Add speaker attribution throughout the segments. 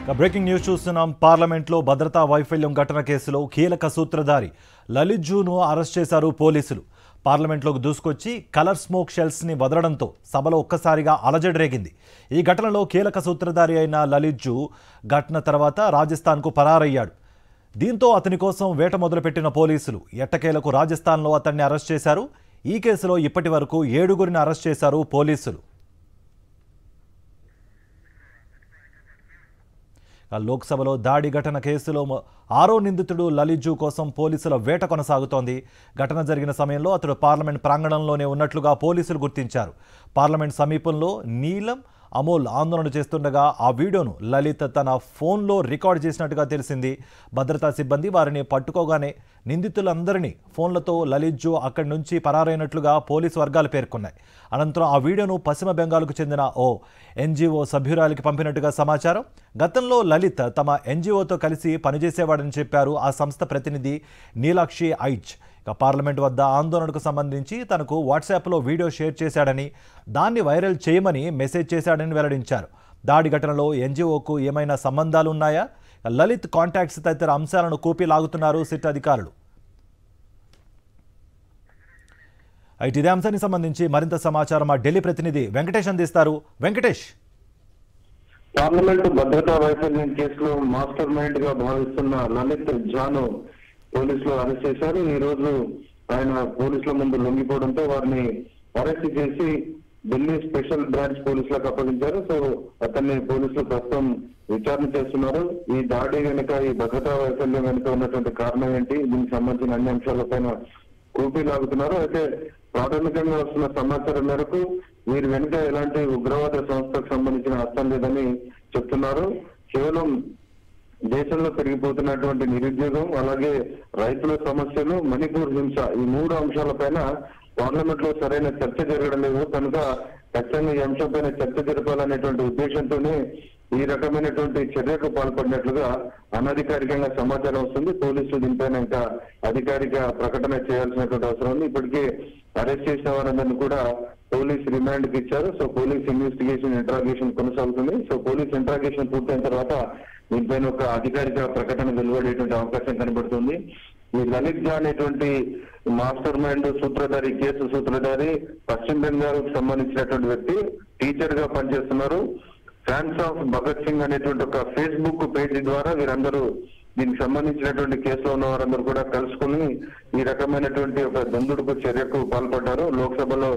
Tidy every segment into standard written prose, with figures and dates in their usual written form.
Speaker 1: Breaking news చూస్తున్నాం. పార్లమెంట్లో భద్రతా వైఫల్యం ఘటన కేసులో కీలక సూత్రధారి లలిత్ జూను అరెస్ట్ చేశారు పోలీసులు. పార్లమెంట్లోకి దూసుకొచ్చి కలర్ స్మోక్ షెల్స్ని వదలడంతో సభలో ఒక్కసారిగా అలజడి రేగింది. ఈ ఘటనలో కీలక సూత్రధారి అయిన లలిత్ జూ ఘటన తర్వాత రాజస్థాన్కు పరారయ్యాడు. దీంతో అతని కోసం వేట మొదలుపెట్టిన పోలీసులు ఎట్టకేలకు రాజస్థాన్లో అతన్ని అరెస్ట్ చేశారు. ఈ కేసులో ఇప్పటి వరకు 7గురిని అరెస్ట్ చేశారు పోలీసులు. లోక్సభలో దాడి ఘటన కేసులో 6వ నిందితుడు లలిత్ జూ కోసం పోలీసుల వేట కొనసాగుతోంది. ఘటన జరిగిన సమయంలో అతడు పార్లమెంట్ ప్రాంగణంలోనే ఉన్నట్లుగా పోలీసులు గుర్తించారు. పార్లమెంట్ సమీపంలో నీలం అమోల్ ఆందోళన చేస్తుండగా ఆ వీడియోను లలిత్ తన ఫోన్లో రికార్డ్ చేసినట్టుగా తెలిసింది. భద్రతా సిబ్బంది వారిని పట్టుకోగానే నిందితులందరినీ ఫోన్లతో లలిత్ జూ అక్కడి నుంచి పరారైనట్లుగా పోలీసు వర్గాలు పేర్కొన్నాయి. అనంతరం ఆ వీడియోను పశ్చిమ బెంగాల్కు చెందిన ఓ ఎన్జీఓ సభ్యురాలికి పంపినట్టుగా సమాచారం. గతంలో లలిత్ తమ ఎన్జీఓతో కలిసి పనిచేసేవాడని చెప్పారు ఆ సంస్థ ప్రతినిధి నీలాక్షి ఐచ్. పార్లమెంట్ వద్ద ఆందోళనకు సంబంధించి తనకు వాట్సాప్లో వీడియో షేర్ చేశాడని, దాన్ని వైరల్ చేయమని మెసేజ్ చేశాడని వెల్లడించారు. దాడి ఘటనలో ఎన్జీఓకు ఏమైనా సంబంధాలు ఉన్నాయా, లలిత్ కాంటాక్ట్స్ తదితర అంశాలను కూపి లాగుతున్నారు సిట్ అధికారులు. ఇదే అంశానికి సంబంధించి మరింత సమాచారం మా ఢిల్లీ ప్రతినిధి వెంకటేష్ అందిస్తారు. వెంకటేష్,
Speaker 2: పార్లమెంటు భద్రతా వైఫల్యం కేసులో మాస్టర్ మైండ్ గా భావిస్తున్న లలిత్ జాను పోలీసులు అరెస్ట్ చేశారు. ఈ రోజు ఆయన పోలీసుల ముందు లొంగిపోవడంతో వారిని అరెస్ట్ చేసి ఢిల్లీ స్పెషల్ బ్రాంచ్ పోలీసులకు అప్పగించారు. సో అతన్ని పోలీసులు ప్రస్తుతం విచారణ చేస్తున్నారు. ఈ దాడి వెనుక, ఈ భద్రతా వైఫల్యం వెనుక ఉన్నటువంటి కారణం ఏంటి, దీనికి సంబంధించిన అన్ని అంశాలపైన కూపీ లాగుతున్నారు. అయితే ప్రాథమికంగా వస్తున్న సమాచారం మేరకు వీరి వెనుక ఎలాంటి ఉగ్రవాద సంస్థకు సంబంధించిన హస్తం లేదని చెప్తున్నారు. కేవలం దేశంలో పెరిగిపోతున్నటువంటి నిరుద్యోగం, అలాగే రైతుల సమస్యలు, మణిపూర్ హింస, ఈ 3 అంశాలపైన పార్లమెంట్ లో సరైన చర్చ జరగడం లేదు. కనుక ఖచ్చితంగా ఈ అంశంపైన చర్చ జరపాలనేటువంటి ఉద్దేశంతోనే ఈ రకమైనటువంటి చర్యకు పాల్పడినట్లుగా అనధికారికంగా సమాచారం వస్తుంది. పోలీసులు దీనిపైన ఇంకా అధికారిక ప్రకటన చేయాల్సినటువంటి అవసరం ఉంది. ఇప్పటికే అరెస్ట్ చేసిన వారందరినీ కూడా పోలీస్ రిమాండ్ కి ఇచ్చారు. సో పోలీస్ ఇన్వెస్టిగేషన్, ఇంట్రాగేషన్ కొనసాగుతుంది. సో పోలీస్ ఇంట్రాగేషన్ పూర్తయిన తర్వాత దీనిపైన ఒక అధికారిక ప్రకటన వెలువడేటువంటి అవకాశం కనబడుతుంది. ఈ లలిత్ జా అనేటువంటి మాస్టర్ మైండ్ సూత్రధారి, కేసు సూత్రధారి, పశ్చిమ బెంగాల్ కు సంబంధించినటువంటి వ్యక్తి, టీచర్ గా పనిచేస్తున్నారు. ఫ్యాన్స్ ఆఫ్ భగత్ సింగ్ అనేటువంటి ఒక ఫేస్బుక్ పేజీ ద్వారా వీరందరూ దీనికి సంబంధించినటువంటి కేసులో ఉన్న వారందరూ కూడా కలుసుకుని ఈ రకమైనటువంటి ఒక దందుడుకు చర్యకు పాల్పడ్డారు. లోక్సభలో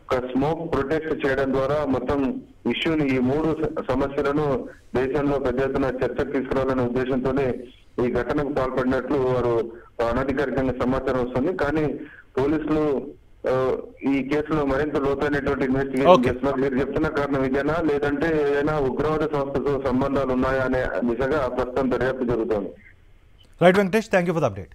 Speaker 2: ఒక స్మోక్ ప్రొటెస్ట్ చేయడం ద్వారా మొత్తం ఇష్యూని, ఈ 3 సమస్యలను దేశంలో పెద్ద ఎత్తున చర్చకు తీసుకురావాలనే ఉద్దేశంతోనే ఈ ఘటనకు పాల్పడినట్లు వారు అనధికారికంగా సమాచారం వస్తుంది. కానీ పోలీసులు ఈ కేసులో మరింత లోతైనటువంటి ఇన్వెస్టిగేషన్ చేస్తున్నారు. మీరు చెప్తున్న కారణం ఇదేనా, లేదంటే ఏదైనా ఉగ్రవాద సంస్థతో సంబంధాలు ఉన్నాయా అనే దిశగా ప్రస్తుతం దర్యాప్తు జరుగుతోంది.
Speaker 1: Right Venkatesh, thank you for the update.